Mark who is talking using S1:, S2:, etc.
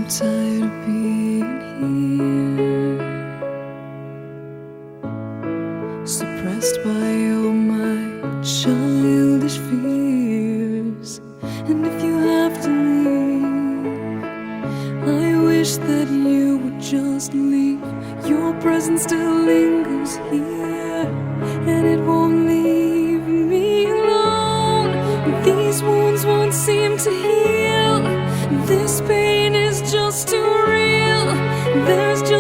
S1: tired of being here, suppressed by all my childish fears. And if you have to leave, I wish that you would just leave. Your presence still lingers here, and it won't leave me alone. These wounds won't seem to heal. This pain is just too real. There's just